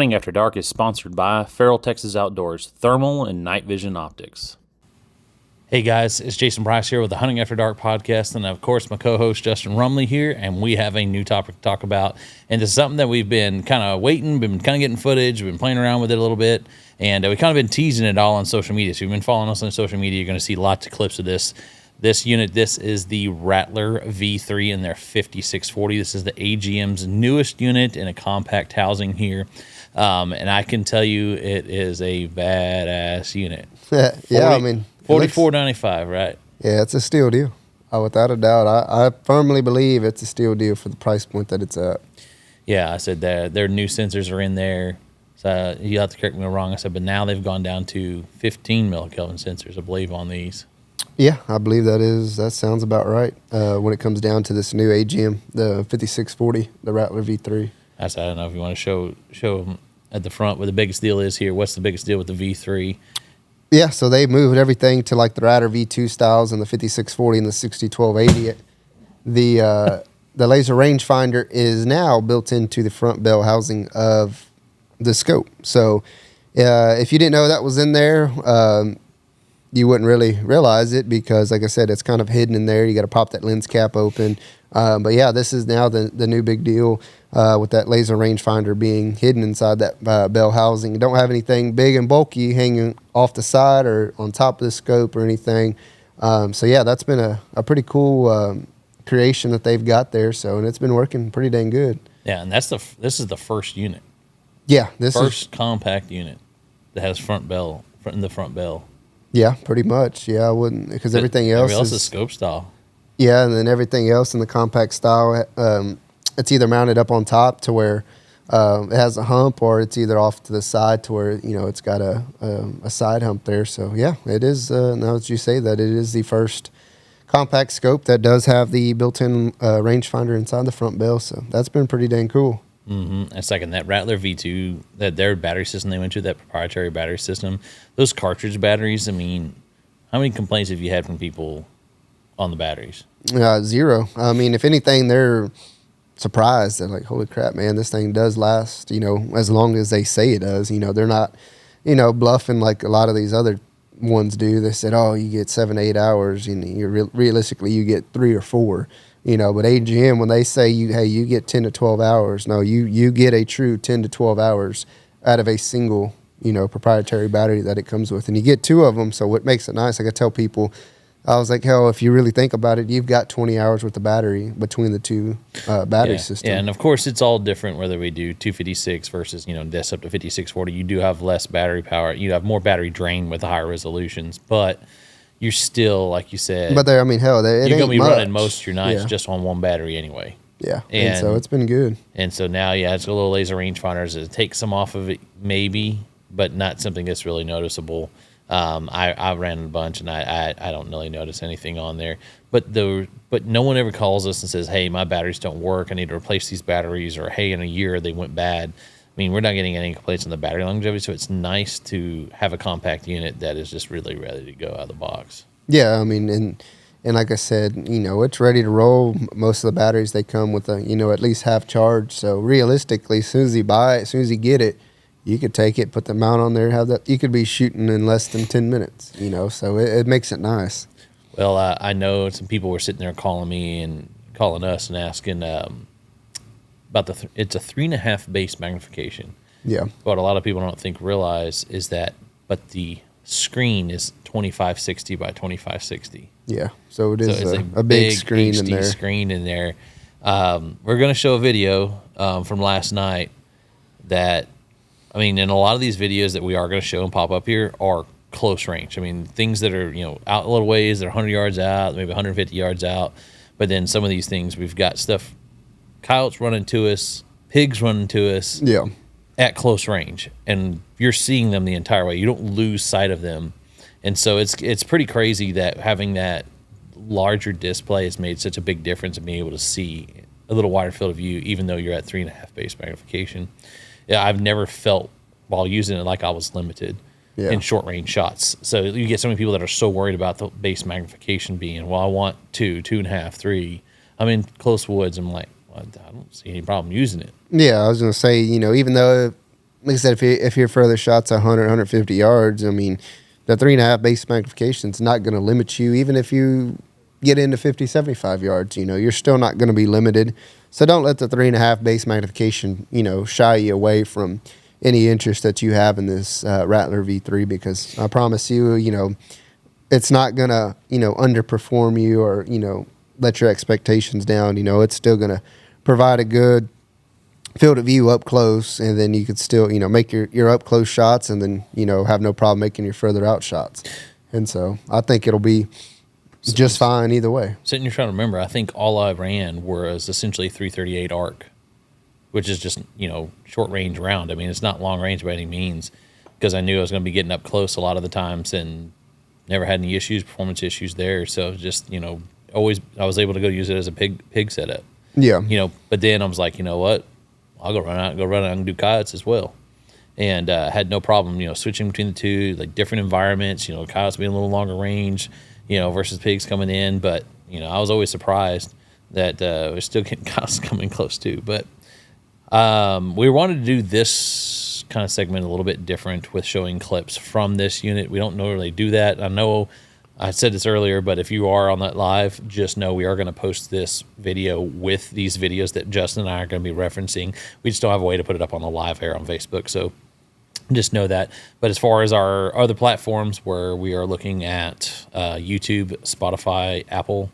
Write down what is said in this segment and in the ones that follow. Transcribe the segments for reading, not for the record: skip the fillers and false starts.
Hunting After Dark is sponsored by Feral Texas Outdoors Thermal and Night Vision Optics. Hey guys, it's Jason Bryce here with the Hunting After Dark podcast, and of course my co-host Justin Rumley here, and we have a new topic to talk about. And this is something that we've been kind of waiting, been kind of getting footage, been playing around with it a little bit, and we kind of been teasing it all on social media. So if you've been following us on social media, you're going to see lots of clips of this unit. This is the Rattler V3 in their 5640. This is the AGM's newest unit in a compact housing here. And I can tell you it is a badass unit. Yeah, I mean, $44.95, right? Yeah, it's a steal deal. Without a doubt. I firmly believe it's a steal deal for the price point that it's at. Yeah, I said that their new sensors are in there. So you have to correct me if I'm wrong. I said, but now they've gone down to 15 millikelvin sensors, I believe, on these. Yeah, I believe that sounds about right. When it comes down to this new AGM, the 5640, the Rattler V3. I don't know if you want to show them at the front what the biggest deal is here. What's the biggest deal with the V3? Yeah, so they moved everything to like the Rattler V2 styles and the 5640 and the 60-1280. The laser rangefinder is now built into the front bell housing of the scope. So if you didn't know that was in there, you wouldn't really realize it because, like I said, it's kind of hidden in there. You got to pop that lens cap open. But yeah, this is now the new big deal with that laser rangefinder being hidden inside that bell housing. You don't have anything big and bulky hanging off the side or on top of the scope or anything. So yeah, that's been a pretty cool creation that they've got there. So, and it's been working pretty dang good. Yeah, and this is the first unit. Yeah, first compact unit that has front bell. Yeah, pretty much. Yeah, I wouldn't, because everything else is scope style. Yeah, and then everything else in the compact style, it's either mounted up on top to where it has a hump, or it's either off to the side to where, you know, it's got a side hump there. So yeah, it is. Now that you say that, it is the first compact scope that does have the built-in rangefinder inside the front bell. So that's been pretty dang cool. Mm-hmm. And second, that Rattler V2, their battery system they went to, that proprietary battery system, those cartridge batteries, I mean, how many complaints have you had from people on the batteries? Zero. I mean, if anything, they're surprised. They're like, holy crap, man, this thing does last, you know, as long as they say it does. You know, they're not, you know, bluffing like a lot of these other ones do. They said, oh, you get 7-8 hours, and realistically you get 3 or 4. You know, but AGM, when they say you get 10 to 12 hours, no, you get a true 10 to 12 hours out of a single, you know, proprietary battery that it comes with. And you get 2 of them, so what makes it nice, like I tell people, I was like, hell, if you really think about it, you've got 20 hours worth of battery between the 2 battery systems. Yeah, and of course it's all different whether we do 256 versus, you know, this up to 5640. You do have less battery power. You have more battery drain with the higher resolutions, but you're still, like you said. But I mean, hell, you're going to be running most of your nights just on one battery anyway. Yeah, and so it's been good. And so now, yeah, it's a little laser rangefinders. It takes some off of it, maybe, but not something that's really noticeable. I ran a bunch, and I don't really notice anything on there. But no one ever calls us and says, hey, my batteries don't work. I need to replace these batteries, or hey, in a year they went bad. I mean, we're not getting any complaints on the battery longevity, so it's nice to have a compact unit that is just really ready to go out of the box. Yeah, I mean, and like I said, you know, it's ready to roll. Most of the batteries, they come with a, you know, at least half charge. So realistically, as soon as you buy it, as soon as you get it, you could take it, put the mount on there, have that. You could be shooting in less than 10 minutes, you know, so it makes it nice. Well, I know some people were sitting there calling me and calling us and asking about it's a 3.5 base magnification. Yeah. What a lot of people don't realize is that, but the screen is 2560 by 2560. Yeah. So it is a big screen HD in there. Screen in there. We're going to show a video from last night that, I mean, in a lot of these videos that we are going to show and pop up here are close range. I mean, things that are, you know, out a little ways, they're 100 yards out, maybe 150 yards out. But then some of these things, we've got stuff, coyotes running to us, pigs running to us at close range. And you're seeing them the entire way. You don't lose sight of them. And so it's pretty crazy that having that larger display has made such a big difference in being able to see a little wider field of view, even though you're at 3.5 base magnification. Yeah, I've never felt while using it like I was limited in short range shots. So you get so many people that are so worried about the base magnification being, well, I want 2.5, 3. I'm in close woods. I'm like, well, I don't see any problem using it. Yeah, I was going to say, you know, even though like I said, if your further shot's 100, 150 yards, I mean, the 3.5 base magnification is not going to limit you. Even if you get into 50, 75 yards, you're still not going to be limited. So don't let the 3.5 base magnification, shy you away from any interest that you have in this Rattler V3, because I promise you, it's not going to, underperform you or, let your expectations down. It's still going to provide a good field of view up close, and then you could still, make your up close shots, and then, have no problem making your further out shots. And so I think it'll be just fine either way. Sitting here trying to remember, I think all I ran was essentially 338 arc, which is just, short range round. I mean, it's not long range by any means, because I knew I was going to be getting up close a lot of the times and never had any performance issues there. So just, always I was able to go use it as a pig setup. Yeah. But then I was like, you know what? I'll go run out and do coyotes as well. And had no problem, switching between the two, like different environments, coyotes being a little longer range, versus pigs coming in. But, I was always surprised that we're still getting coyotes coming close too. But we wanted to do this kind of segment a little bit different with showing clips from this unit. We don't normally do that. I know I said this earlier, but if you are on that live, just know we are going to post this video with these videos that Justin and I are going to be referencing. We just don't have a way to put it up on the live air on Facebook, so just know that. But as far as our other platforms where we are looking at YouTube, Spotify, Apple,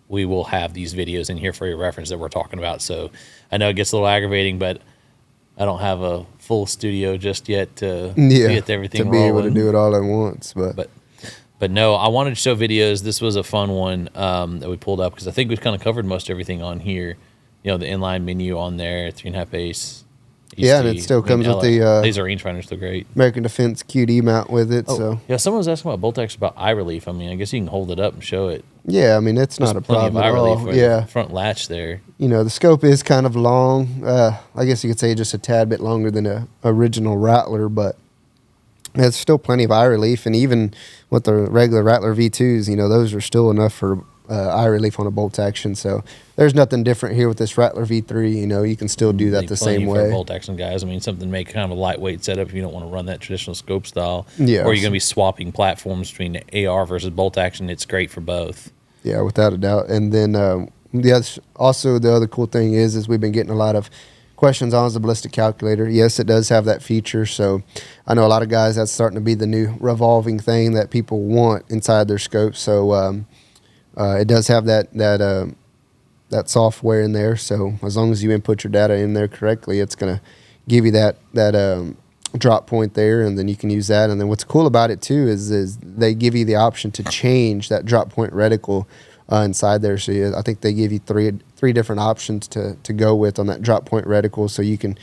we will have these videos in here for your reference that we're talking about. So I know it gets a little aggravating, but I don't have a full studio just yet to get everything to be rolling. able to do it all at once. But no, I wanted to show videos. This was a fun one that we pulled up because I think we've kind of covered most everything on here. The inline menu on there, 3.5 base. Yeah, and it still comes with the laser rangefinder, still great. American Defense QD mount with it. So yeah, someone was asking about Bolt Action about eye relief. I mean, I guess you can hold it up and show it. Yeah, I mean it's not a problem at all. Yeah, front latch there. The scope is kind of long. I guess you could say just a tad bit longer than a original Rattler, but there's still plenty of eye relief, and even with the regular Rattler V2s, those are still enough for eye relief on a bolt action. So there's nothing different here with this Rattler V3. You can still do that the same way. For bolt action guys, I mean, something to make kind of a lightweight setup if you don't want to run that traditional scope style. Yeah. Or you're going to be swapping platforms between AR versus bolt action. It's great for both. Yeah, without a doubt. And then also the other cool thing is we've been getting a lot of questions on the ballistic calculator. Yes, it does have that feature. So I know a lot of guys, that's starting to be the new revolving thing that people want inside their scope. So it does have that software in there. So as long as you input your data in there correctly, it's going to give you that drop point there, and then you can use that. And then what's cool about it too is they give you the option to change that drop point reticle inside there. So I think they give you three different options to go with on that drop point reticle, so you can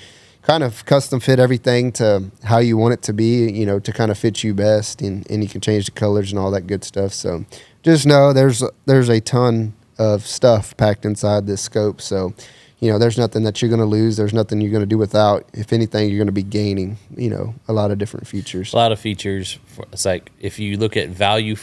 kind of custom fit everything to how you want it to be, to kind of fit you best, and you can change the colors and all that good stuff. So just know there's a ton of stuff packed inside this scope. So there's nothing that you're going to lose. There's nothing you're going to do without. If anything, you're going to be gaining, a lot of different features. A lot of features. It's like if you look at value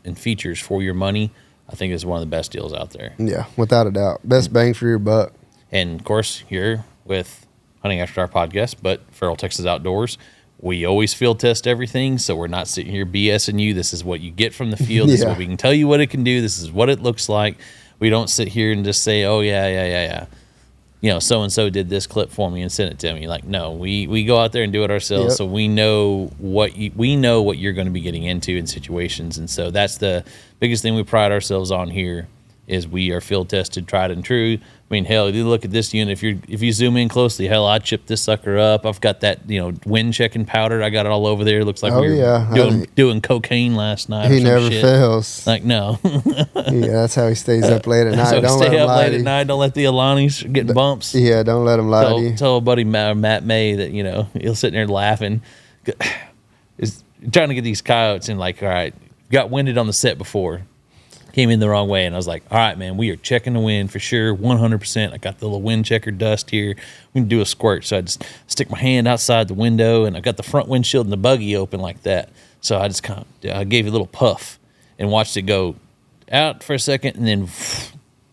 and features for your money, I think it's one of the best deals out there. Yeah, without a doubt. Best bang for your buck. And, of course, you're with Hunting After Dark podcast, but Feral Texas Outdoors. We always field test everything, so we're not sitting here BSing you. This is what you get from the field. This is what we can tell you what it can do. This is what it looks like. We don't sit here and just say, oh, yeah. So-and-so did this clip for me and sent it to me. Like, no, we go out there and do it ourselves. Yep. So we know what you're going to be getting into in situations. And so that's the biggest thing we pride ourselves on here is we are field tested, tried and true. I mean, hell, you look at this unit. If you zoom in closely, hell, I chipped this sucker up. I've got that, wind checking powder. I got it all over there. It looks like we were doing cocaine last night. He never fails. Like, no. Yeah, that's how he stays up late at night. So don't stay let him up lie late at night. Don't let the Alanis get bumps. Yeah, don't let him lie to you. Tell a buddy Matt May that he'll sit there laughing, is trying to get these coyotes and like, all right, got winded on the set before. Came in the wrong way, and I was like, all right, man, we are checking the wind for sure, 100%. I got the little wind checker dust here. We can do a squirt. So I just stick my hand outside the window, and I got the front windshield and the buggy open like that. So I just I gave it a little puff and watched it go out for a second and then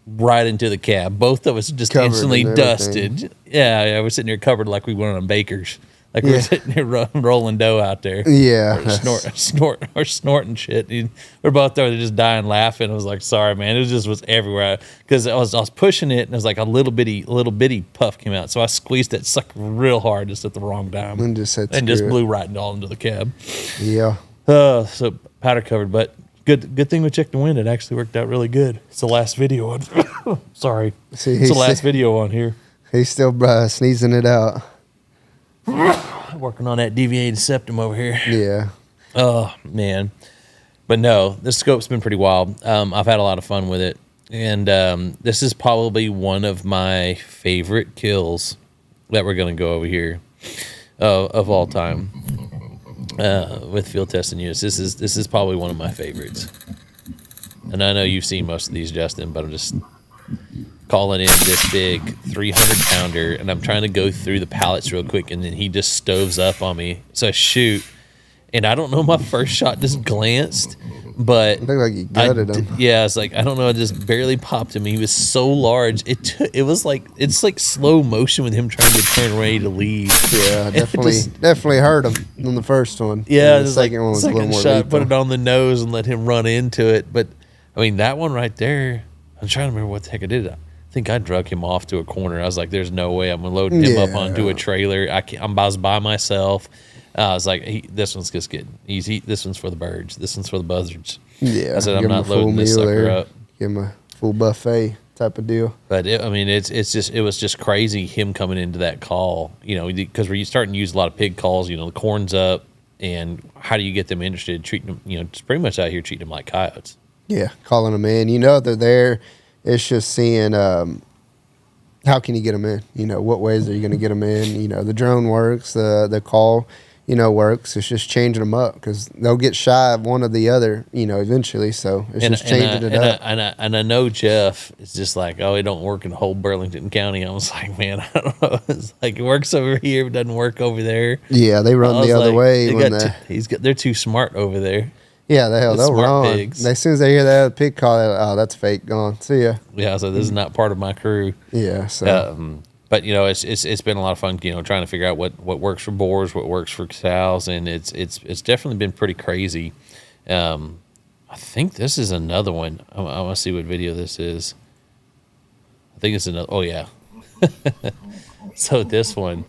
right into the cab. Both of us just Covered instantly and everything. dusted. Yeah, we're sitting there covered like we went on Baker's. Like we're Yeah. sitting there rolling dough out there. Yeah, Or snorting shit. And we're both there just dying laughing. I was like, sorry, man. It just was everywhere. Because I was pushing it, and it was like a little bitty puff came out. So I squeezed that sucker real hard just at the wrong time. And just said, and just "Screw it." blew right all into the cab. Yeah. So powder covered, but good thing we checked the wind. It actually worked out really good. It's the last video on. Sorry, See, it's the last video on here. He's still sneezing it out. Working on that deviated septum over here. Yeah. Oh man, but no, this scope's been pretty wild. I've had a lot of fun with it, and this is probably one of my favorite kills that we're gonna go over here of all time. With field testing units, this is probably one of my favorites. And I know you've seen most of these, Justin, but I'm just calling in this big 300-pounder, and I'm trying to go through the pallets real quick, and then he just stoves up on me. So I shoot, and I don't know, my first shot just glanced, but Looked like you gutted him. yeah, it's like I don't know, it just barely popped him. He was so large, it's like slow motion with him trying to turn away to leave. Yeah, definitely hurt him on the first one. Yeah, And the second one was a little more shot, put lethal. it on the nose and let him run into it. But I mean, that one right there, I'm trying to remember what the heck I did. I think I drug him off to a corner. I was like, "There's no way I'm gonna load him up onto a trailer. I was by myself." I was like, "This one's just good. This one's for the birds. This one's for the buzzards." Yeah, I said, "I'm give him not a full loading this meal sucker there. up." Give him a full buffet type of deal. But it was just crazy him coming into that call, because we're starting to use a lot of pig calls. The corn's up, and how do you get them interested? Treating them, just pretty much out here treating them like coyotes. Yeah, calling them in. They're there. It's just seeing how can you get them in. What ways are you going to get them in? The drone works. The call, works. It's just changing them up because they'll get shy of one or the other, eventually. So it's just changing it up. And I know Jeff is just like, oh, it don't work in the whole Burlington County. I was like, man, I don't know. It's like it works over here, but doesn't work over there. Yeah, they run the other way. They're too smart over there. Yeah, they'll smart run. pigs. As soon as they hear that pig call, oh, that's fake. Gone. See ya. Yeah, so this is not part of my crew. Yeah. So. But it's been a lot of fun, trying to figure out what works for boars, what works for sows, and it's definitely been pretty crazy. I think this is another one. I want to see what video this is. I think it's another. Oh yeah. So this one,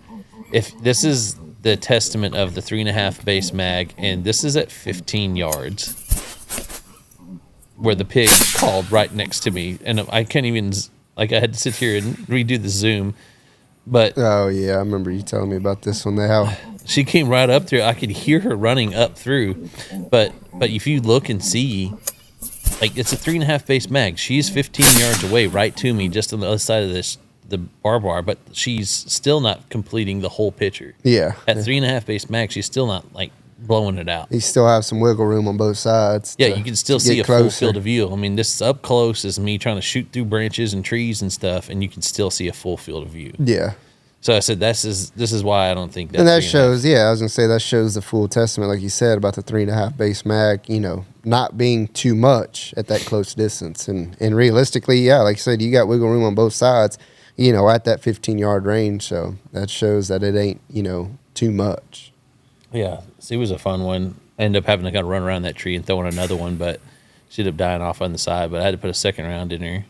if this is the testament of the 3.5 base mag, and this is at 15 yards, where the pig called right next to me, and I can't even I had to sit here and redo the zoom. But oh yeah, I remember you telling me about this one. She came right up through. I could hear her running up through, but if you look and see, it's a 3.5 base mag. She's 15 yards away, right to me, just on the other side of the barbed wire. But she's still not completing the whole picture. Yeah, at 3.5 base mag, she's still not blowing it out. You still have some wiggle room on both sides. Yeah, you can still see a full field of view. I mean, this up close is me trying to shoot through branches and trees and stuff, and you can still see a full field of view. Yeah. So I said, this is why I don't think that. And that shows, I was gonna say that shows the full testament, like you said, about the 3.5 base mag. Not being too much at that close distance, and realistically, like you said, you got wiggle room on both sides. At that 15-yard range, so that shows that it ain't too much. Yeah, so it was a fun one. I ended up having to kind of run around that tree and throw in another one, but she ended up dying off on the side. But I had to put a second round in her,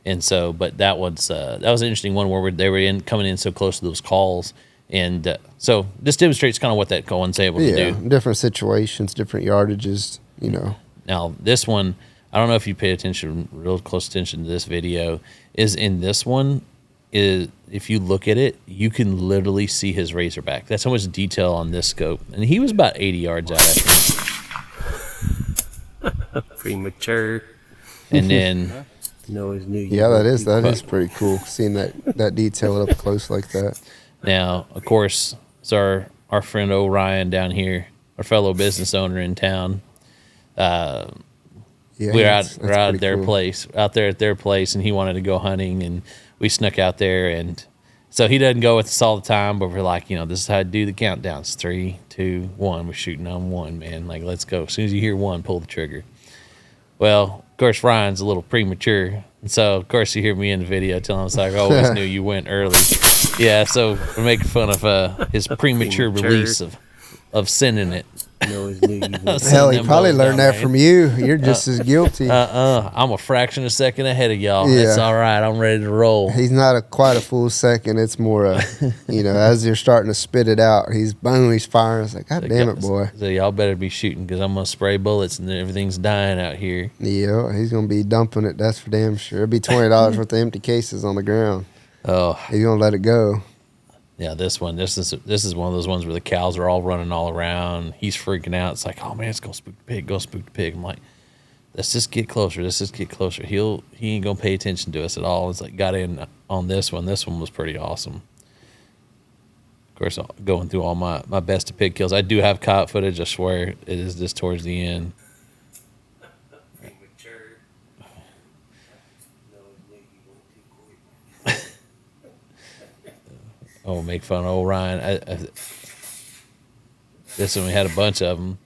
and so. But that was an interesting one where they were coming in so close to those calls, and so this demonstrates kind of what that one's able to do. Different situations, different yardages. Now this one, I don't know if you pay real close attention to this video. Is in this one. If you look at it, you can literally see his razorback. That's how much detail on this scope. And he was about 80 yards out, I think. Premature. And then... that is pretty cool, seeing that detail up close like that. Now, of course, it's our friend Orion down here, our fellow business owner in town. We're out at their place, out there at their place, and he wanted to go hunting, and we snuck out there, and so he doesn't go with us all the time, but we're like, this is how to do the countdowns. 3, 2, 1. We're shooting on 1, man. Let's go. As soon as you hear 1, pull the trigger. Well, of course, Ryan's a little premature. And so, of course, you hear me in the video telling him, it's like, I always knew you went early. Yeah, so we're making fun of his premature release of sending it. No, it's new. Hell, he probably learned that from you. You're just as guilty. I'm a fraction of a second ahead of y'all. Yeah. It's all right. I'm ready to roll. He's not quite a full second. It's more, as you're starting to spit it out, he's firing. It's like, God damn it, boy. So y'all better be shooting because I'm going to spray bullets and everything's dying out here. Yeah, he's going to be dumping it. That's for damn sure. It'll be $20 worth of empty cases on the ground. Oh. He's going to let it go. Yeah, this one. This is one of those ones where the cows are all running all around. He's freaking out. It's like, oh man, it's gonna spook the pig. Go spook the pig. I'm like, let's just get closer. Let's just get closer. He ain't gonna pay attention to us at all. It's like got in on this one. This one was pretty awesome. Of course, going through all my best of pig kills. I do have coyote footage. I swear it is just towards the end. Oh, make fun of old Ryan. This one, we had a bunch of them.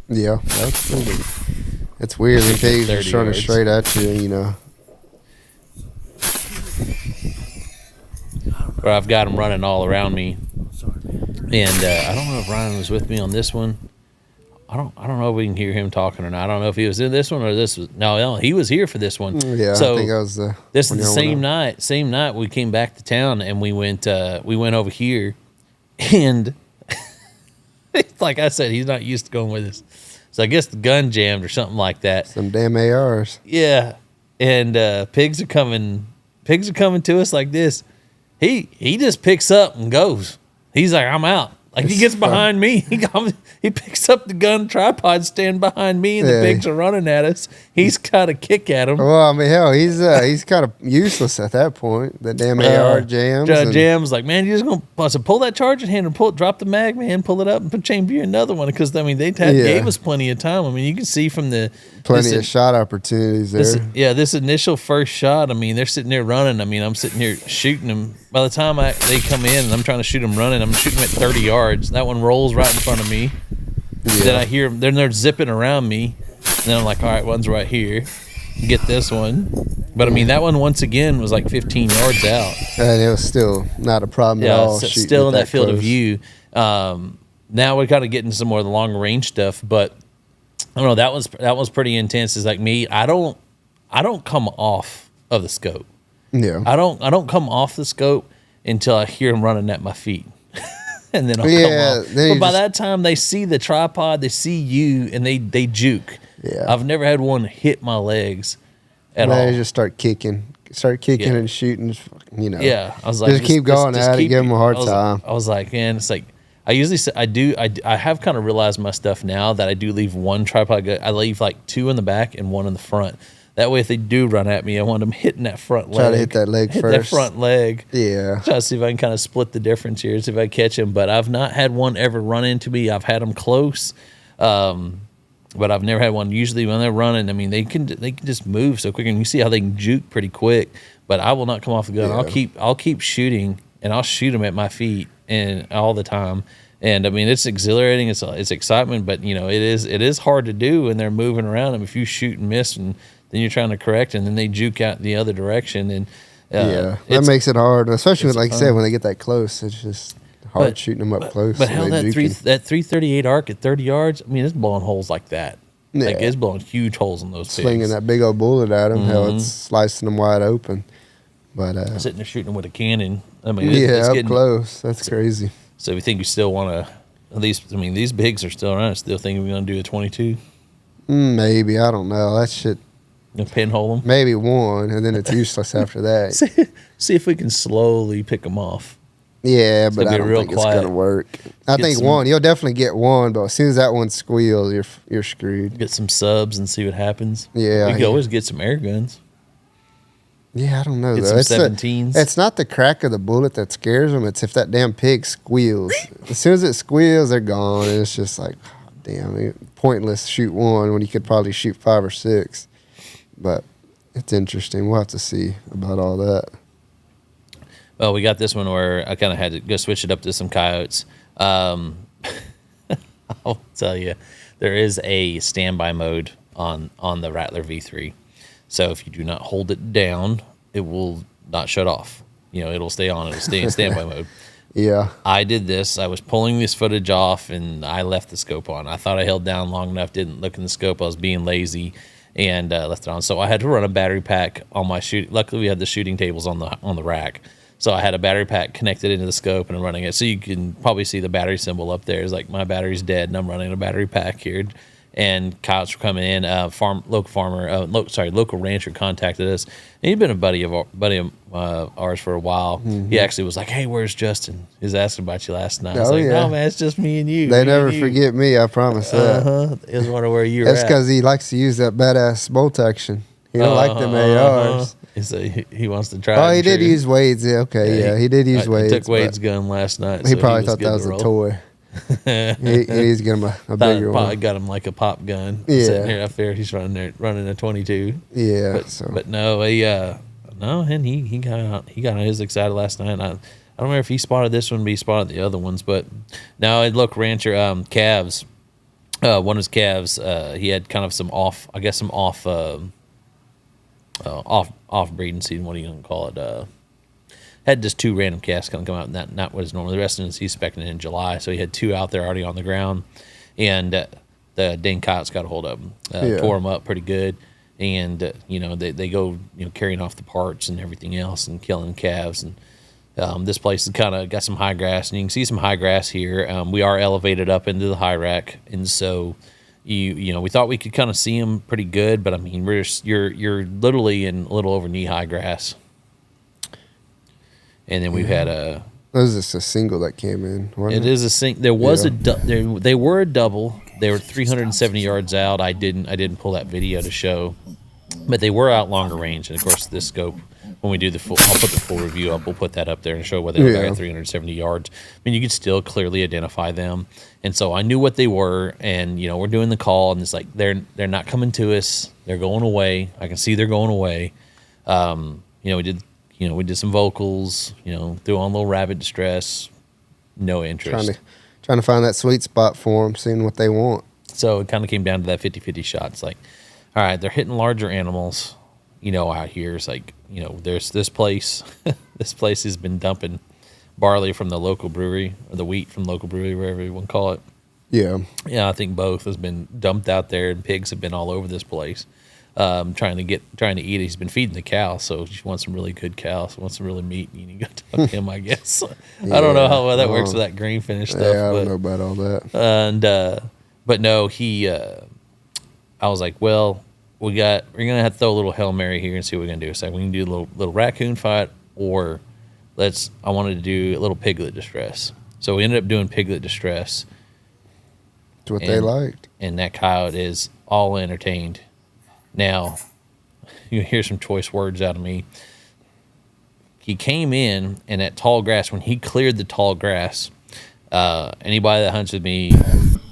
Yeah, that's weird. The pigs are running straight at you, Where I've got them running all around me. And I don't know if Ryan was with me on this one. I don't know if we can hear him talking or not. I don't know if he was in this one or this was. No, he was here for this one. Yeah, so I think I was the. This is the same night. Same night we came back to town and we went over here, and like I said, he's not used to going with us. So I guess the gun jammed or something like that. Some damn ARs. Yeah, and pigs are coming to us like this. He just picks up and goes. He's like, I'm out. Like he gets behind me, he picks up the gun tripod, stand behind me, and the pigs are running at us. He's got a kick at him. Well, I mean, hell, he's kind of useless at that point. The damn AR jams. Jams like, man, you just gonna pull that charging handle, drop the mag, man, pull it up, and put chamber another one because I mean they gave us plenty of time. I mean, you can see from plenty of shot opportunities there. This initial first shot. I mean, they're sitting there running. I mean, I'm sitting here shooting them. By the time they come in and I'm trying to shoot them running, I'm shooting them at 30 yards. That one rolls right in front of me. Yeah. Then I hear them. Then they're zipping around me. And then I'm like, all right, one's right here. Get this one. But I mean, that one once again was like 15 yards out. And it was still not a problem at all. Yeah, still in that field of view. Now we're kind of getting some more of the long range stuff, but I don't know. That was pretty intense. It's like me. I don't come off of the scope. Yeah. I don't come off the scope until I hear them running at my feet. And then I'll come off. But by that time they see the tripod, they see you, and they juke. Yeah. I've never had one hit my legs at all. They just start kicking and shooting, Yeah. I was like, just keep going at it, give them a hard time. I was like, man, it's like I usually say I have kind of realized my stuff now that I do leave one tripod. I leave like two in the back and one in the front. That way, if they do run at me, I want them hitting that front leg. Try to hit that leg first. That front leg. Yeah. Try to see if I can kind of split the difference here, see if I catch him. But I've not had one ever run into me. I've had them close, but I've never had one. Usually, when they're running, I mean, they can just move so quick, and you see how they can juke pretty quick. But I will not come off the gun. Yeah. I'll keep shooting, and I'll shoot them at my feet and all the time. And I mean, it's exhilarating. It's excitement, but it is hard to do when they're moving around. If you shoot and miss, and then you're trying to correct, and then they juke out the other direction, and that makes it hard, especially when, like you said, when they get that close. It's just hard shooting them up close. But how that 338 arc at 30 yards? I mean, it's blowing holes like that. Yeah. Like it's blowing huge holes in those pigs. Slinging that big old bullet at them, hell, it's slicing them wide open. But sitting there shooting them with a cannon. I mean, it's up close. That's crazy. So we think you still want to, at least, I mean, these bigs are still around. I still think we're going to do a 22. Maybe. I don't know. That shit. Pinhole them? Maybe one, and then it's useless after that. See if we can slowly pick them off. Yeah, but I don't think it's going to work. I think one, you'll definitely get one, but as soon as that one squeals, you're screwed. Get some subs and see what happens. Yeah. You can always get some air guns. Yeah, I don't know, though. Some 17s. It's not the crack of the bullet that scares them. It's if that damn pig squeals. As soon as it squeals, they're gone. And it's just like, oh, damn, pointless shoot one when you could probably shoot 5 or 6. But it's interesting. We'll have to see about all that. Well, we got this one where I kind of had to go switch it up to some coyotes. I'll tell you, there is a standby mode on the Rattler V3. So if you do not hold it down, it will not shut off. It'll stay on. It'll stay in standby mode. Yeah. I did this. I was pulling this footage off, and I left the scope on. I thought I held down long enough, didn't look in the scope. I was being lazy, and left it on. So I had to run a battery pack on my shoot. Luckily, we had the shooting tables on the rack. So I had a battery pack connected into the scope and running it. So you can probably see the battery symbol up there. It's like my battery's dead, and I'm running a battery pack here. And coyotes were coming in. Local rancher contacted us. And he'd been a buddy of ours for a while. Mm-hmm. He actually was like, "Hey, where's Justin?" He was asking about you last night. I was like, "No, man, it's just me and you." They never forget me. I promise that. He was wondering where you were. That's because he likes to use that badass bolt action. He don't like them ARs. He wants to try. Oh, he did use Wade's. Yeah, okay, yeah, he did use Wade's. He took Wade's gun last night. He probably thought that was a toy. He needs to get him a bigger one. Probably got him like a pop gun. Yeah, sitting here up there. He's running a 22. Yeah, but no, and he got his excited last night. I don't remember if he spotted this one, but he spotted the other ones. But now I look rancher calves. One of his calves, he had kind of some off breeding season. What are you gonna call it? Had just 2 random calves come out, and not what is normal. The rest of it he's specking in July, so he had 2 out there already on the ground, and the dang coyotes got a hold of them, tore them up pretty good, and they go carrying off the parts and everything else and killing calves. And this place has kind of got some high grass, and you can see some high grass here. We are elevated up into the high rack, and so we thought we could kind of see them pretty good, but I mean you're literally in a little over knee high grass. And then we've had That was just a single that came in. It is a single. There was they were a double. They were 370 yards out. I didn't pull that video to show, but they were out longer range. And of course, this scope, when we do I'll put the full review up. We'll put that up there and show whether they were at 370 yards. I mean, you could still clearly identify them. And so I knew what they were. And we're doing the call, and it's like they're not coming to us. They're going away. I can see they're going away. We did some vocals, threw on a little rabbit distress, no interest. Trying to find that sweet spot for them, seeing what they want. So it kind of came down to that 50-50 shot. It's like, all right, they're hitting larger animals, out here. It's like, there's this place. This place has been dumping barley from the local brewery, or the wheat from the local brewery, wherever you want to call it. Yeah. Yeah, I think both has been dumped out there, and pigs have been all over this place. Trying to eat it. He's been feeding the cow, so she wants some really good cows, wants some really meat. You need to go talk to him, I guess. I don't know how well that works with that green finish stuff. Yeah, I don't know about all that. And but no, I was like, well, we're gonna have to throw a little Hail Mary here and see what we're gonna do. So we can do a little raccoon fight, or I wanted to do a little piglet distress. So we ended up doing piglet distress. It's what they liked, and that coyote is all entertained. Now, you hear some choice words out of me. He came in, and that tall grass, when he cleared the tall grass, anybody that hunts with me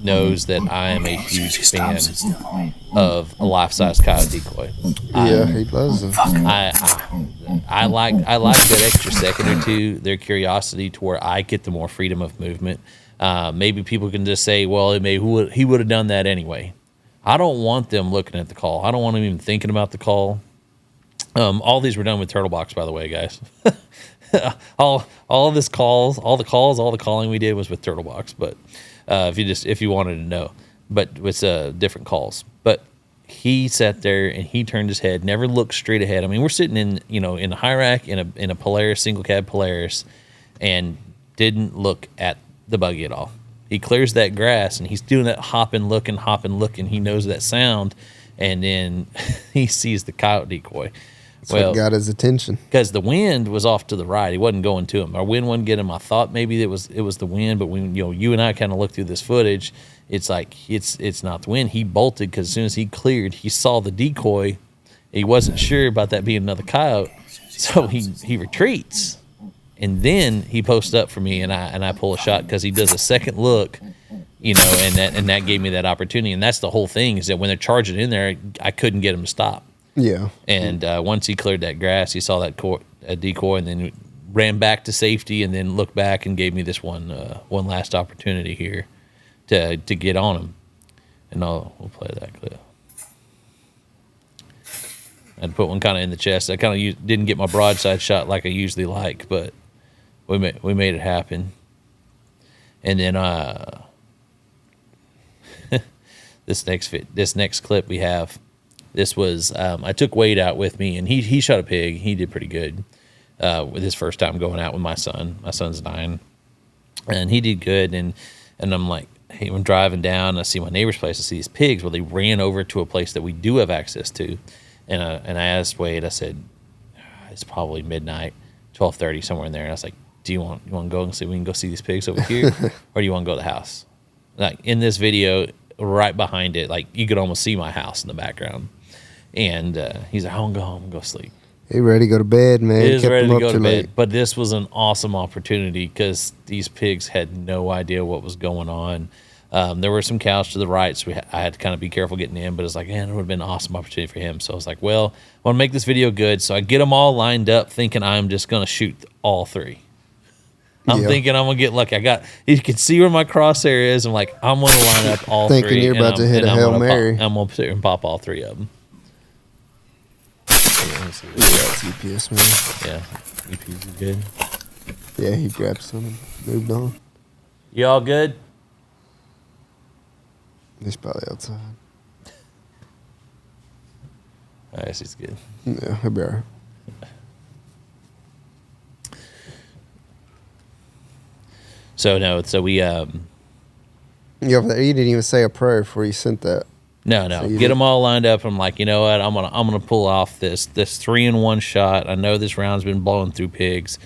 knows that I am a huge fan of a life-size coyote decoy. Yeah, he loves them. I like that extra second or two, their curiosity, to where I get the more freedom of movement. Maybe people can just say, well, he would have done that anyway. I don't want them looking at the call. I don't want them even thinking about the call. All these were done with turtle box, by the way, guys. all of this calls, all the calling we did was with turtle box. But if you wanted to know, but with different calls. But he sat there and he turned his head, never looked straight ahead. I mean, we're sitting in a high rack in a Polaris, single cab Polaris, and didn't look at the buggy at all. He clears that grass, and he's doing that hopping, looking. He knows that sound, and then he sees the coyote decoy. That's what got his attention. Because the wind was off to the right. He wasn't going to him. Our wind wasn't getting him. I thought maybe it was the wind, but when you and I kind of looked through this footage, it's like it's not the wind. He bolted because as soon as he cleared, he saw the decoy. He wasn't sure about that being another coyote, so he retreats. And then he posts up for me, and I pull a shot because he does a second look, and that gave me that opportunity. And that's the whole thing, is that when they're charging in there, I couldn't get him to stop. Yeah. And once he cleared that grass, he saw that decoy, and then ran back to safety, and then looked back and gave me this one last opportunity here to get on him. And we'll play that clip. I had to put one kind of in the chest. I kind of didn't get my broadside shot like I usually like, but we made it happen. And then this next clip we have, this was I took Wade out with me, and he shot a pig. He did pretty good with his first time going out with my son. My son's 9, and he did good. And I'm like, hey, I'm driving down, I see my neighbor's place, I see these pigs. Well, they ran over to a place that we do have access to, and I asked Wade, I said, it's probably midnight, 12:30, somewhere in there. And I was like, do you want to go and see, we can go see these pigs over here, or do you want to go to the house? Like in this video, right behind it, like you could almost see my house in the background. And he's like, I want to go home and go sleep. He ready to go to bed, man. He is Kept ready him to up go to too bed. late. But this was an awesome opportunity because these pigs had no idea what was going on. There were some cows to the right, so I had to kind of be careful getting in. But it's like, man, it would have been an awesome opportunity for him. So I was like, well, I want to make this video good. So I get them all lined up thinking I'm just going to shoot all 3. I'm thinking I'm going to get lucky. You can see where my crosshair is. I'm like, I'm going to line up all 3. Thinking you're about to hit a Hail Mary. I'm going to sit here and pop all 3 of them. It's UPS, man. Yeah, EPs is good. Yeah, he grabbed some and moved on. You all good? He's probably outside. I guess he's good. Yeah, he'll be all right. So we You didn't even say a prayer before you sent that. No. Get them all lined up. I'm like, you know what? I'm gonna pull off this 3-in-1 shot. I know this round's been blowing through pigs,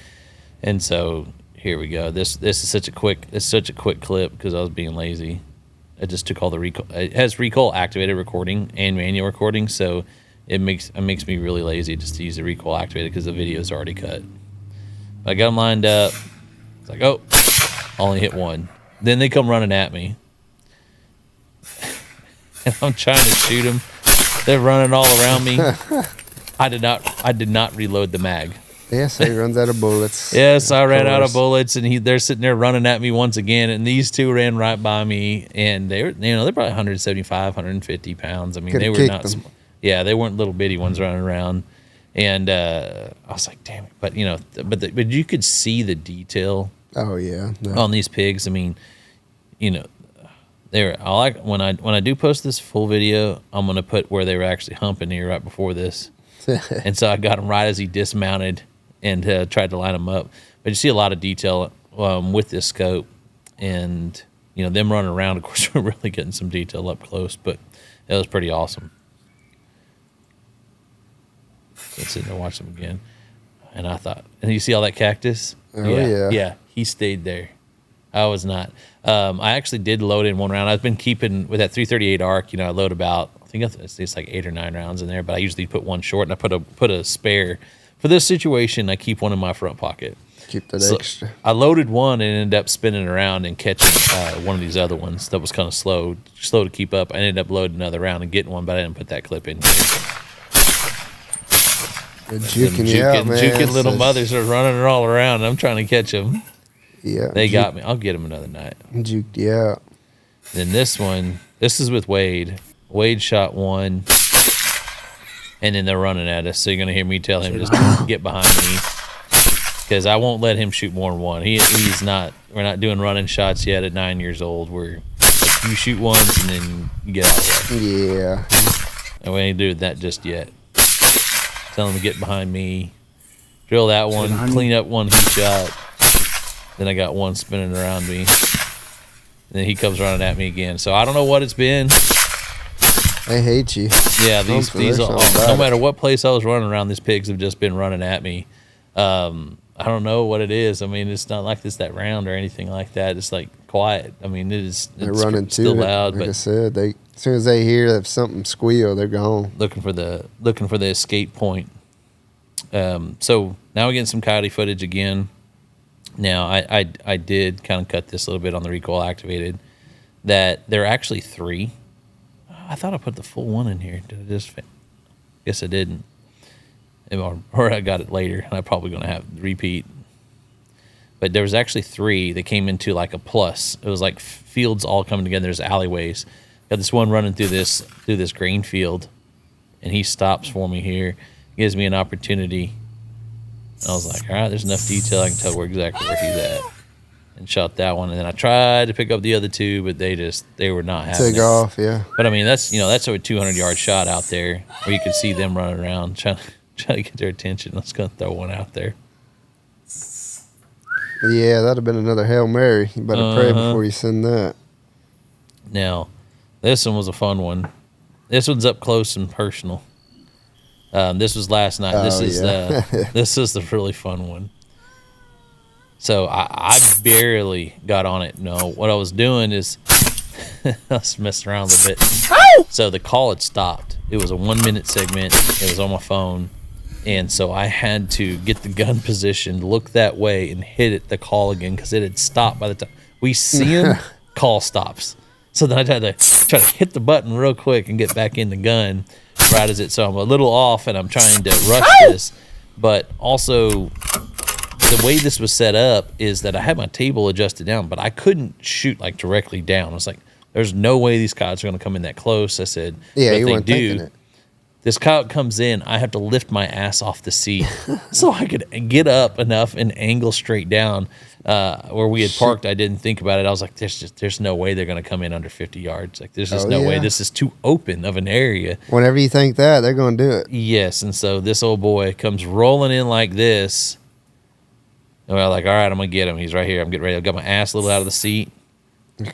and so here we go. This is such a quick clip because I was being lazy. I just took all the recoil. It has recoil activated recording and manual recording, so it makes me really lazy just to use the recoil activated because the video's already cut. I got them lined up. It's like, oh, only hit one. Then they come running at me. And I'm trying to shoot them. They're running all around me. I did not reload the mag. Yes, he runs out of bullets. Yes, I ran out of bullets, and they're sitting there running at me once again. And these 2 ran right by me, and they're probably 175, 150 pounds. I mean, they were not. Yeah, they weren't little bitty ones running around. And I was like, damn it! But but you could see the detail. Oh yeah, on these pigs. I mean, when I do post this full video, I'm gonna put where they were actually humping here right before this, and so I got him right as he dismounted and tried to line him up. But you see a lot of detail with this scope, and them running around. Of course, we're really getting some detail up close, but it was pretty awesome. So I'm sitting there watching them again, and I thought, and you see all that cactus? Oh yeah. He stayed there. I was not. I actually did load in one round. I've been keeping with that 338 arc. I load about, I think it's like 8 or 9 rounds in there, but I usually put one short, and I put a spare for this situation. I keep one in my front pocket. Keep that extra. I loaded one and ended up spinning around and catching one of these other ones that was kind of slow to keep up. I ended up loading another round and getting one, but I didn't put that clip in. Juking little mothers are running all around. I'm trying to catch them. Yeah, they got me. I'll get them another night. Juked you out. Then this is with Wade. Wade shot one, and then they're running at us. So you're gonna hear me tell him just get behind me, because I won't let him shoot more than one. He's not. We're not doing running shots yet at 9 years old. We're like, you shoot once and then you get out of there. Yeah. And we ain't doing that just yet. Tell him to get behind me, drill that one, clean up one he shot. Then I got one spinning around me. And then he comes running at me again. So I don't know what it's been. They hate you. Yeah, these no matter what place I was running around, these pigs have just been running at me. I don't know what it is. I mean, it's not like it's that round or anything like that. It's like quiet. I mean, they're running still to loud. Like but I said, as soon as they hear something squeal, they're gone. Looking for the escape point. So now we're getting some coyote footage again. Now I did kind of cut this a little bit on the recoil activated. That there are actually 3. I thought I put the full one in here. Did I just? Guess I didn't. Or I got it later, and I'm probably going to have repeat. But there was actually 3 that came into like a plus. It was like fields all coming together. There's alleyways. Got this one running through this green field, and he stops for me here, gives me an opportunity. I was like, all right, there's enough detail I can tell exactly where he's at, and shot that one. And then I tried to pick up the other two, but they were not having Take off, yeah. But I mean, that's that's a 200-yard shot out there where you can see them running around trying to get their attention. I was gonna throw one out there. Yeah, that'd have been another Hail Mary. You better pray before you send that. Now, this one was a fun one. This one's up close and personal. This was last night. This is the really fun one. So I barely got on it. No, what I was doing is I was messing around a little bit. So the call had stopped. It was a 1-minute segment. It was on my phone. And so I had to get the gun positioned, look that way, and hit the call again because it had stopped by the time we see him. Call stops. So then I had to try to hit the button real quick and get back in the gun right as it. So I'm a little off, and I'm trying to rush this. But also, the way this was set up is that I had my table adjusted down, but I couldn't shoot like directly down. I was like, "There's no way these coyotes are going to come in that close." I said, "Yeah, but you weren't thinking it." This coyote comes in, I have to lift my ass off the seat so I could get up enough and angle straight down. Where we had parked, I didn't think about it. I was like, there's no way they're going to come in under 50 yards. Like, there's just no way. This is too open of an area. Whenever you think that, they're going to do it. Yes, and so this old boy comes rolling in like this. And we're like, all right, I'm going to get him. He's right here. I'm getting ready. I got my ass a little out of the seat.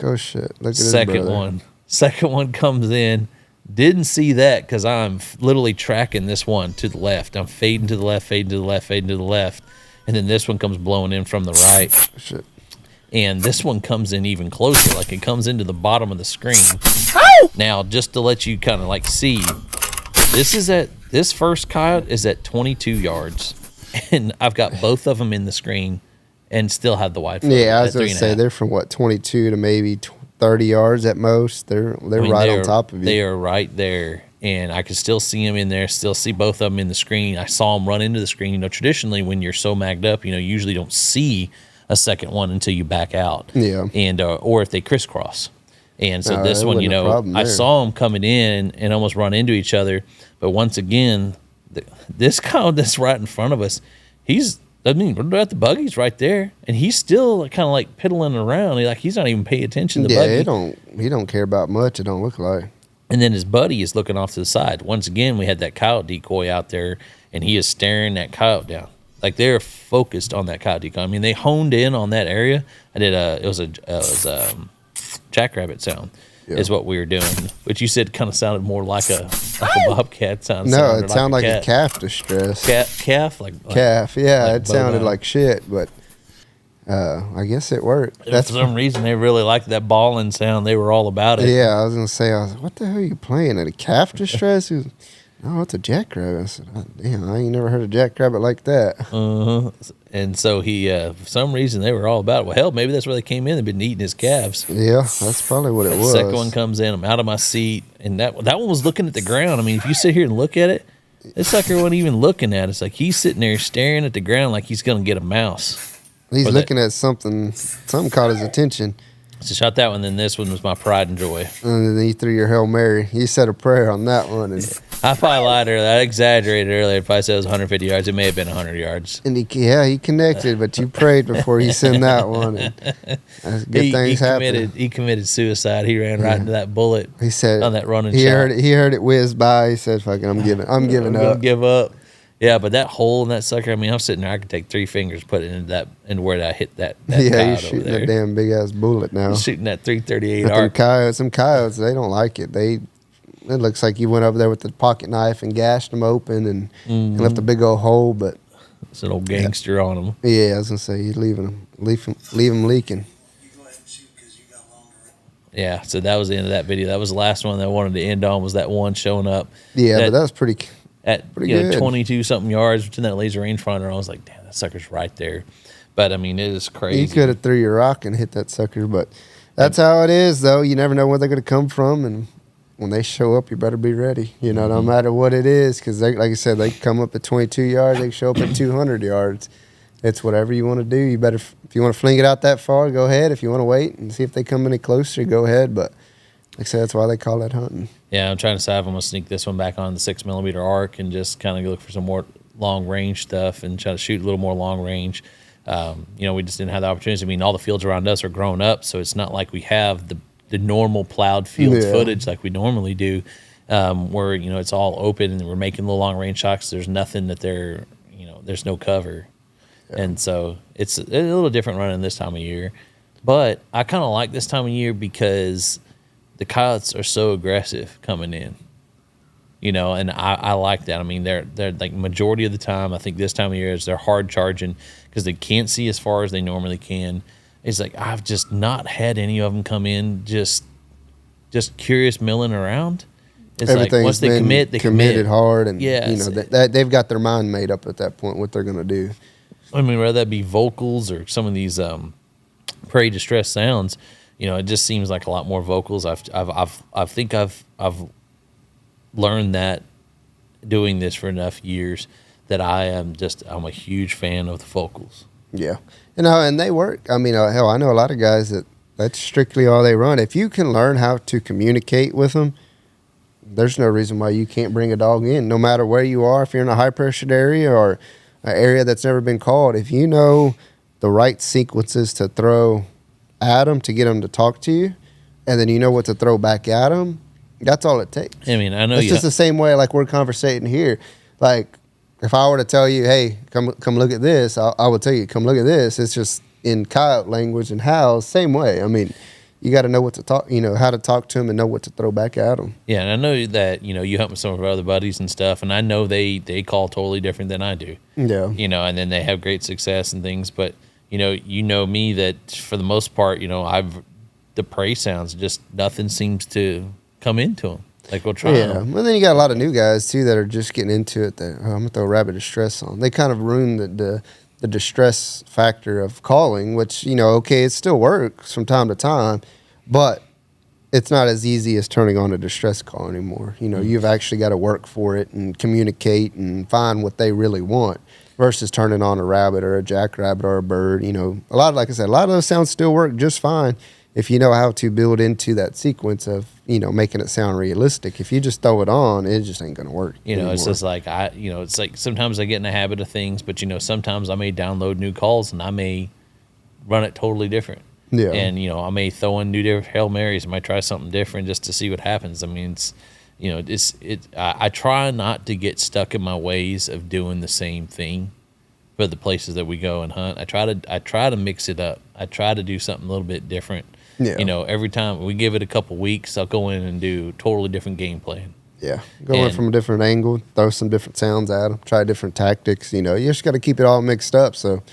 Oh, shit. Look at his brother. Second one comes in. Didn't see that because I'm literally tracking this one to the left. I'm fading to the left, fading to the left, fading to the left. And then this one comes blowing in from the right. Shit. And this one comes in even closer. Like, it comes into the bottom of the screen. Now, just to let you kind of like see, this first coyote is at 22 yards. And I've got both of them in the screen and still have the wide field. Yeah, I was going to say they're from 22 to maybe 30 yards at most. They're right on top of you. They are right there, and I can still see them in there. Still see both of them in the screen. I saw them run into the screen. Traditionally, when you're so magged up, you usually don't see a second one until you back out. Yeah, and or if they crisscross. And so this one, I saw them coming in and almost run into each other. But once again, this cow that's right in front of us, we're at the buggy's right there, and he's still kind of like piddling around. He's not even paying attention to the buggy. He don't care about much. It don't look like. And then his buddy is looking off to the side. Once again, we had that coyote decoy out there, and he is staring that coyote down. Like, they're focused on that coyote decoy. I mean, they honed in on that area. It was a jackrabbit sound. Is what we were doing, which you said kind of sounded more like a bobcat sound. No, it sounded like a calf distress. Calf? Calf, yeah. Like it sounded like shit, but I guess it worked. For some reason, they really liked that bawling sound. They were all about it. Yeah, I was going to say, what the hell are you playing? At a calf distress? He was, no, it's a jackrabbit. I said, oh, damn, I ain't never heard a jackrabbit like that. And so he, for some reason, they were all about it. Well, hell, maybe that's where they came in. They've been eating his calves. Yeah, that's probably what it was. The second one comes in. I'm out of my seat. And that one was looking at the ground. I mean, if you sit here and look at it, this sucker wasn't even looking at us. Like, he's sitting there staring at the ground like he's going to get a mouse. He's looking at something. Something caught his attention. So shot that one, then this one was my pride and joy. And then you threw your Hail Mary. You said a prayer on that one. And I probably lied earlier. I exaggerated earlier. If I said it was 150 yards, it may have been 100 yards. And he connected, but you prayed before he sent that one. And good things happened. He committed suicide. He ran right into that bullet. He said on that running he shot. He heard it whiz by. He said, "Fucking, I'm giving up." Give up. Yeah, but that hole in that sucker, I mean, I'm sitting there, I could take 3 fingers, put it into where I hit that yeah, you're shooting that damn big-ass bullet now. I'm shooting that 338 arc. Some coyotes, they don't like it. It looks like you went over there with the pocket knife and gashed them open and left a big old hole, but... It's an old gangster on them. Yeah, I was going to say, you're leave them leaking. Yeah, so that was the end of that video. That was the last one that I wanted to end on, was that one showing up. Yeah, but that was pretty... At 22-something yards between that laser rangefinder, I was like, damn, that sucker's right there. But, I mean, it is crazy. You could have threw your rock and hit that sucker, but that's how it is, though. You never know where they're going to come from, and when they show up, you better be ready, no matter what it is, because, like I said, they come up at 22 yards, they show up at 200 yards. It's whatever you want to do. You better, if you want to fling it out that far, go ahead. If you want to wait and see if they come any closer, go ahead, but... I say that's why they call it hunting. Yeah, I'm trying to decide if I'm gonna sneak this one back on the 6mm arc and just kind of look for some more long range stuff and try to shoot a little more long range. We just didn't have the opportunity. I mean, all the fields around us are grown up, so it's not like we have the normal plowed field footage like we normally do, where it's all open and we're making the long range shots. There's nothing that there's no cover, and so it's a little different running this time of year. But I kind of like this time of year because the coyotes are so aggressive coming in, and I like that. I mean, they're like majority of the time, I think this time of year is they're hard charging because they can't see as far as they normally can. It's like I've just not had any of them come in just curious milling around. It's like once they commit, they committed commit hard, and yeah, they've got their mind made up at that point what they're going to do. I mean, whether that be vocals or some of these prairie distress sounds, it just seems like a lot more vocals. I think I've learned that doing this for enough years that I'm a huge fan of the vocals. Yeah, and they work. I mean, hell, I know a lot of guys that's strictly all they run. If you can learn how to communicate with them, there's no reason why you can't bring a dog in, no matter where you are. If you're in a high pressured area or an area that's never been called, if you know the right sequences to throw at them to get them to talk to you, and then you know what to throw back at them, that's all it takes. I mean, I know it's just the same way like we're conversating here. Like if I were to tell you, hey, come look at this, I would tell you, come look at this. It's just in coyote language and howl, same way. I mean, you got to know what to talk, how to talk to them and know what to throw back at them. Yeah, and I know that, you hunt with some of our other buddies and stuff, and I know they call totally different than I do. Yeah. And then they have great success and things, but, you know me that for the most part, the prey sounds, just nothing seems to come into them. Like we'll try. Yeah, well, then you got a lot of new guys too that are just getting into it. That I'm gonna throw rabbit distress on. They kind of ruin the distress factor of calling, which okay, it still works from time to time, but it's not as easy as turning on a distress call anymore. You've actually got to work for it and communicate and find what they really want versus turning on a rabbit or a jackrabbit or a bird. Like I said, a lot of those sounds still work just fine if you know how to build into that sequence of making it sound realistic. If you just throw it on, it just ain't gonna work anymore. It's just like it's like sometimes I get in the habit of things, but sometimes I may download new calls and I may run it totally different. Yeah. And I may throw in new different Hail Marys. I might try something different just to see what happens. I mean, I try not to get stuck in my ways of doing the same thing for the places that we go and hunt. I try to mix it up. I try to do something a little bit different. Yeah. Every time we give it a couple weeks, I'll go in and do totally different game plan. Yeah. Go in from a different angle, throw some different sounds at them, try different tactics. You just got to keep it all mixed up so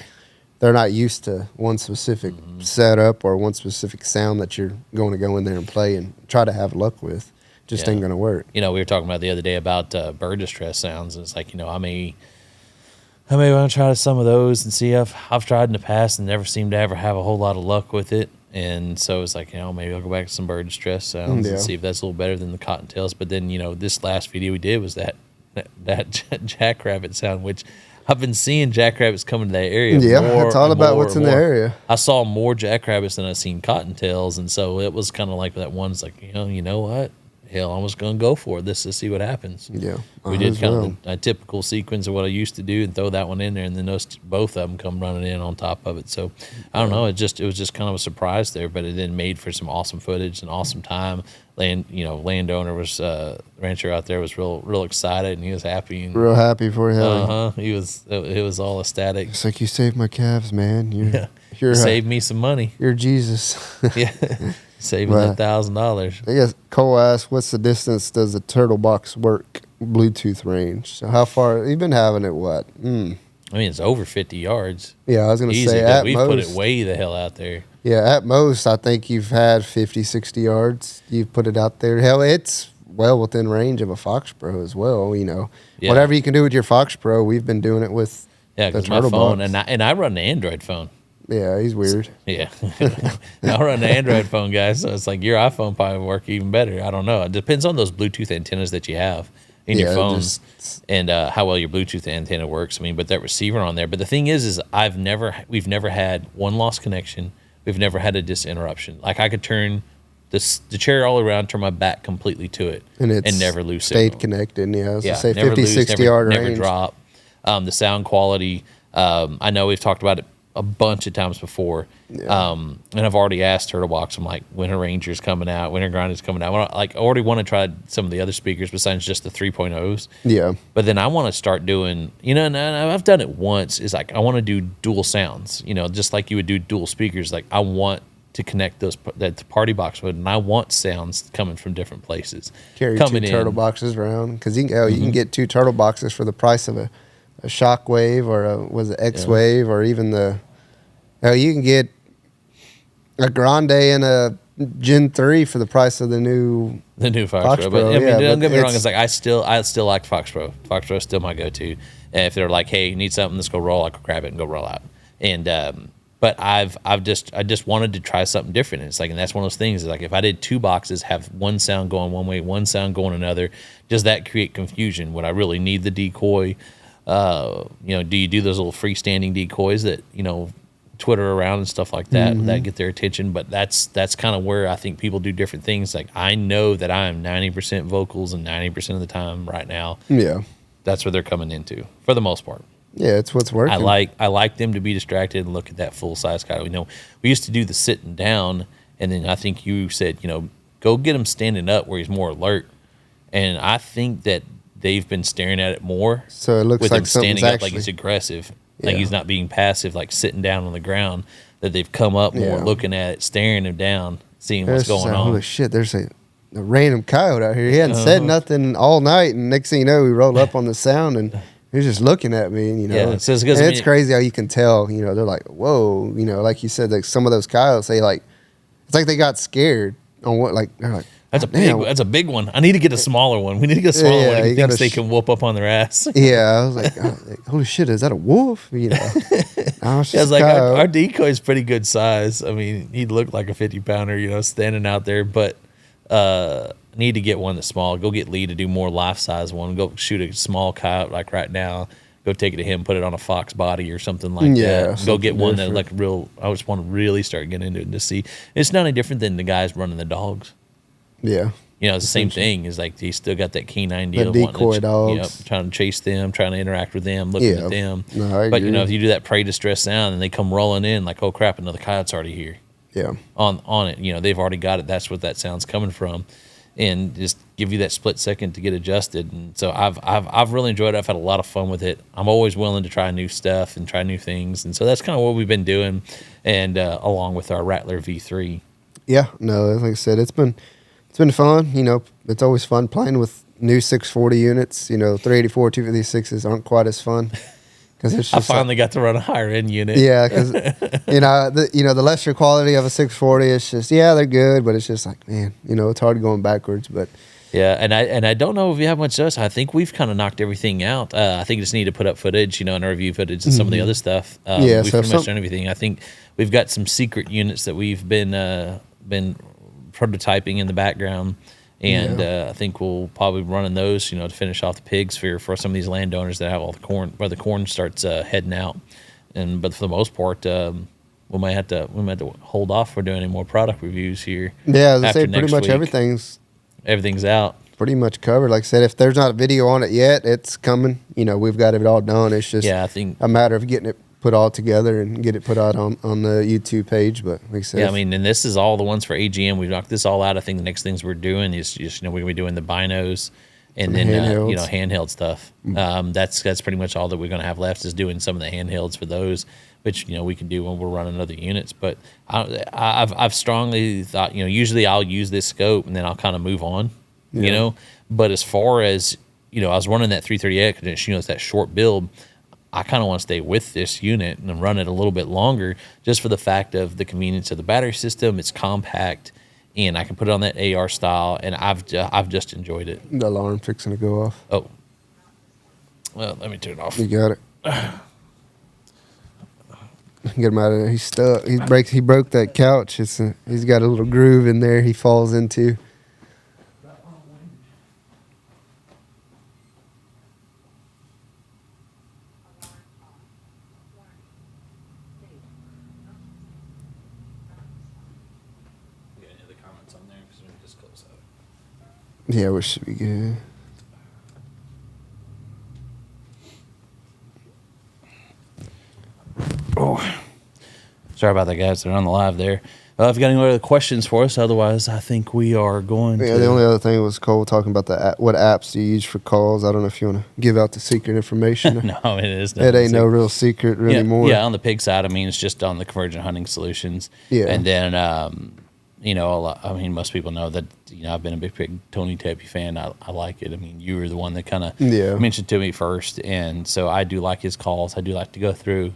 they're not used to one specific setup or one specific sound that you're going to go in there and play and try to have luck with. Just ain't going to work. We were talking about the other day about bird distress sounds. And it's like, I may want to try some of those and see if I've tried in the past and never seemed to ever have a whole lot of luck with it. And so it's like, maybe I'll go back to some bird distress sounds and see if that's a little better than the cottontails. But then, this last video we did was that jackrabbit sound, which I've been seeing jackrabbits coming to that area. Yeah, it's all about what's in the area. I saw more jackrabbits than I've seen cottontails. And so it was kind of like that one's like, you know what? Hell, I was going to go for this to see what happens. Yeah. We did kind of a typical sequence of what I used to do and throw that one in there, and then both of them come running in on top of it. So, I don't know. It was just kind of a surprise there, but it then made for some awesome footage and awesome time. Landowner was, rancher out there was real excited, and he was happy. And, real happy for him. It was all ecstatic. It's like, you saved my calves, man. You saved me some money. You're Jesus. Yeah. Saving that $1,000. I guess Cole asked, what's the distance does the turtle box work Bluetooth range? So how far, you've been having it what? I mean, it's over 50 yards. Yeah, I was going to say at we've most, put it way the hell out there. Yeah, at most, I think you've had 50, 60 yards. You've put it out there. Hell, it's well within range of a Fox Pro as well, Yeah. Whatever you can do with your Fox Pro, we've been doing it with the turtle phone, box. And I run an Android phone. Yeah, he's weird. Yeah. I run an Android phone, guys, so it's like your iPhone probably work even better. I don't know. It depends on those Bluetooth antennas that you have in your phones and how well your Bluetooth antenna works. I mean, but that receiver on there. But the thing is we've never had one lost connection. We've never had a disinterruption. Like I could turn the chair all around, turn my back completely to it, and never lose stayed signal. connected. Yeah, I was Yeah, gonna say never 50, lose, 60 never, yard never range. drop. The sound quality, I know we've talked about it a bunch of times before. Yeah. And I've already asked her to watch. I'm like, Winter Ranger's coming out, Winter Grinder's coming out. I already want to try some of the other speakers besides just the 3.0s. Yeah. But then I want to start doing, and I've done it once, is like I want to do dual sounds, just like you would do dual speakers. Like I want to connect that party box with, and I want sounds coming from different places. Carry coming two turtle boxes around, because you can get 2 turtle boxes for the price of a Shockwave or was it X-Wave, or even you can get a Grande and a Gen 3 for the price of the new Fox Pro. But I mean, don't get me wrong. It's like I still like Fox Pro. Fox Pro is still my go-to. And if they're like, hey, you need something, let's go roll, I can grab it and go roll out. And but I just wanted to try something different. And it's like, and that's one of those things. Is like if I did 2 boxes, have one sound going one way, one sound going another, does that create confusion? Would I really need the decoy? Do you do those little freestanding decoys that Twitter around and stuff like that? Would that get their attention? But that's kind of where I think people do different things. Like I know that I am 90% vocals and 90% of the time right now. Yeah, that's what they're coming into for the most part. Yeah, it's what's working. I like them to be distracted and look at that full size guy. We used to do the sitting down, and then I think you said go get him standing up where he's more alert. And I think that they've been staring at it more. So it looks with like him standing something's up like he's aggressive. Like he's not being passive, like sitting down on the ground, that they've come up more, looking at it, staring him down, seeing what's going on. Holy shit, there's a random coyote out here. He hadn't said nothing all night, and next thing you know, we roll up on the sound, and he's just looking at me, and, Yeah, so it's crazy how you can tell, they're like, whoa, like you said, like some of those coyotes, it's like they got scared on what, like, they're like, that's a big one. I need to get a smaller one. We need to get a smaller one. He thinks they can whoop up on their ass. Yeah, I was like, holy shit, is that a wolf? I was like, our decoy is pretty good size. I mean, he'd look like a 50-pounder, standing out there. But need to get one that's small. Go get Lee to do more life size one. Go shoot a small coyote like right now. Go take it to him, put it on a fox body or something like that. Go get one that like real. I just want to really start getting into it to see. It's not any different than the guys running the dogs. Yeah. It's the same thing. Is like he still got that canine deal. The decoy dogs. Trying to chase them, trying to interact with them, looking at them. No, I but agree. if you do that prey distress sound and they come rolling in, like, oh crap, another coyote's already here. Yeah. On it. They've already got it. That's what that sound's coming from. And just give you that split second to get adjusted. And so I've really enjoyed it. I've had a lot of fun with it. I'm always willing to try new stuff and try new things. And so that's kind of what we've been doing. And along with our Rattler V3. Yeah. No, like I said, it's been fun. It's always fun playing with new 640 units. 384, 256s aren't quite as fun. It's just I finally got to run a higher end unit. Yeah, because the lesser quality of a 640, it's just they're good, but it's just like, man, it's hard going backwards. But yeah, and I don't know if you have much to us. I think we've kind of knocked everything out. I think we just need to put up footage, and review footage and some of the other stuff. We've pretty much done everything. I think we've got some secret units that we've been prototyping in the background. And I think we'll probably be running those, to finish off the pigs for some of these landowners that have all the corn, where the corn starts heading out. But for the most part, we might have to hold off for doing any more product reviews here. Yeah, as I say, pretty much everything's out. Pretty much covered. Like I said, if there's not a video on it yet, it's coming. We've got it all done. It's just I think a matter of getting it put all together and get it put out on the YouTube page. But like I said, and this is all the ones for AGM. We've knocked this all out. I think the next things we're doing is just we're gonna be doing the binos and then handheld stuff. That's pretty much all that we're gonna have left, is doing some of the handhelds for those, which we can do when we're running other units. But I've strongly thought usually I'll use this scope and then I'll kind of move on. But as far as I was running that 330X, it's that short build. I kind of want to stay with this unit and run it a little bit longer, just for the fact of the convenience of the battery system. It's compact, and I can put it on that AR style, and I've just enjoyed it. The alarm fixing to go off. Oh, well, let me turn it off. You got it. Get him out of there. He's stuck. He broke that couch. He's got a little groove in there he falls into. Any other comments on there? just close out. Yeah, we should be good. Oh, sorry about that, guys. They're on the live there. If you got any other questions for us, otherwise, I think we are going Yeah, to. the only other thing was Cole talking about what apps do you use for calls. I don't know if you want to give out the secret information. No, it is. It ain't no real secret anymore. Yeah, on the pig side, I mean, it's just on the Convergent Hunting Solutions. Yeah. And then, you know, most people know that, you know, I've been a big Tony Tepe fan. I like it. I mean, you were the one that kind of mentioned to me first. And so I do like his calls. I do like to go through.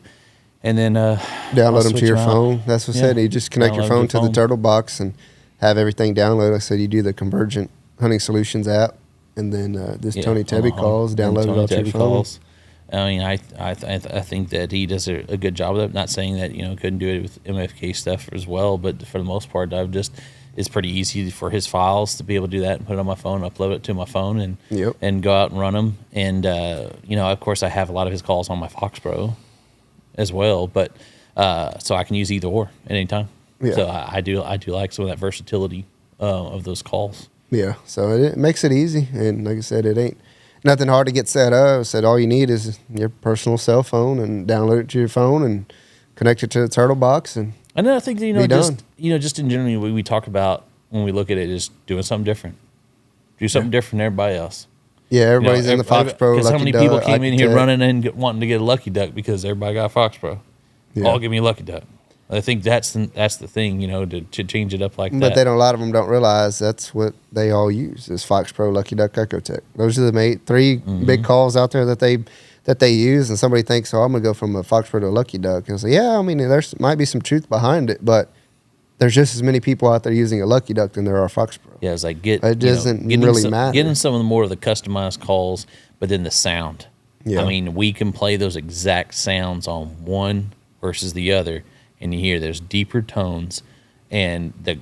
And then download them to your phone. That's what I said. You just connect your phone to the Turtle Box and have everything downloaded. Like I said, you do the Convergent Hunting Solutions app, and then this Tony Tepe calls, download it onto your phone. I mean, I think that he does a good job of it. Not saying that, you know, couldn't do it with MFK stuff as well, but for the most part, it's pretty easy for his files to be able to do that and put it on my phone, upload it to my phone, and go out and run them. And you know, of course, I have a lot of his calls on my Fox Pro as well, but so I can use either or at any time. Yeah. So I do like some of that versatility of those calls. Yeah, so it makes it easy, and like I said, it ain't nothing hard to get set up. I said all you need is your personal cell phone and download it to your phone and connect it to the Turtle Box, and then I think, you know, just in general, we talk about when we look at it, just doing something different, do something different than everybody else. Yeah, everybody's in the Fox Pro. Because how many people came in here running and wanting to get a Lucky Duck because everybody got a Fox Pro? Yeah. Oh, give me a Lucky Duck. I think that's the thing, you know, to change it up like that. But a lot of them don't realize that's what they all use is Fox Pro, Lucky Duck, EchoTech. Those are the three big calls out there that they use. And somebody thinks, oh, I'm gonna go from a Fox Pro to a Lucky Duck. And I say, yeah, I mean, there's might be some truth behind it, but there's just as many people out there using a Lucky Duck than there are Fox Pro. Yeah, it's like it doesn't really matter. Getting some of the more of the customized calls, but then the sound. Yeah. I mean, we can play those exact sounds on one versus the other, and you hear there's deeper tones, and the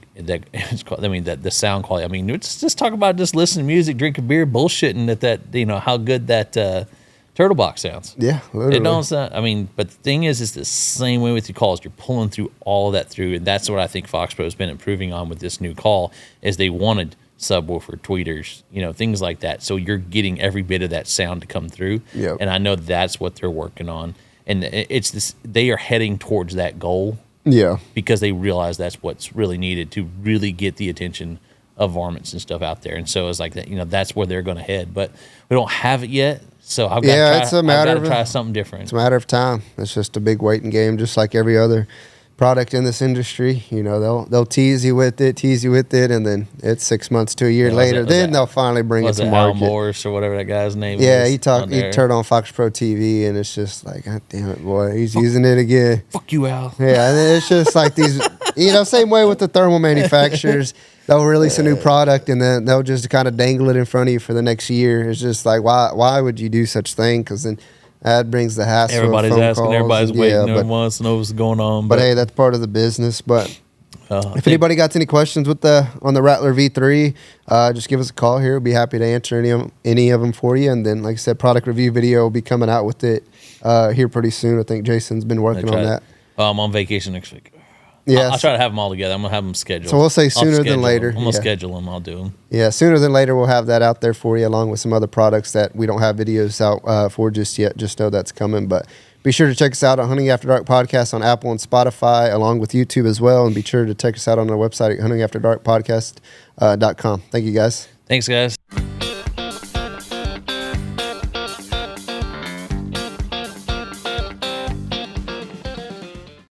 sound quality. I mean, let's just talk about just listening to music, drinking beer, bullshitting that you know how good that Turtle Box sounds. Yeah, literally. It don't sound. I mean, but the thing is, it's the same way with your calls. You're pulling through all of that through, and that's what I think Fox Pro has been improving on with this new call. Is they wanted subwoofer, tweeters, you know, things like that. So you're getting every bit of that sound to come through. Yep. And I know that's what they're working on, and it's this. They are heading towards that goal. Yeah, because they realize that's what's really needed to really get the attention of varmints and stuff out there. And so it's like that. You know, that's where they're going to head, but we don't have it yet. So I've got to try something different. It's a matter of time. It's just a big waiting game, just like every other product in this industry. You know, they'll tease you with it, and then it's 6 months to a year later. They'll finally bring it to market. Al Morris or whatever that guy's name is. Yeah, he turned on Fox Pro TV, and it's just like, God damn it, boy, he's using it again. Fuck you, Al. Yeah, and it's just like these, you know, same way with the thermal manufacturers. They'll release a new product, and then they'll just kind of dangle it in front of you for the next year. It's just like, why would you do such thing? Because then that brings the hassle. Everybody's asking, everybody's waiting, everyone wants to know what's going on. But hey, that's part of the business. But if anybody got any questions on the Rattler V3, just give us a call here. We'll be happy to answer any of them for you. And then, like I said, product review video will be coming out with it here pretty soon. I think Jason's been working on that. I'm on vacation next week. Yeah, I'll try to have them all together. I'm going to have them scheduled. So we'll say sooner than later. I'm going to schedule them. I'll do them. Yeah, sooner than later we'll have that out there for you, along with some other products that we don't have videos out for just yet. Just know that's coming. But be sure to check us out on Hunting After Dark Podcast on Apple and Spotify, along with YouTube as well. And be sure to check us out on our website at huntingafterdarkpodcast.com. Thank you, guys. Thanks, guys.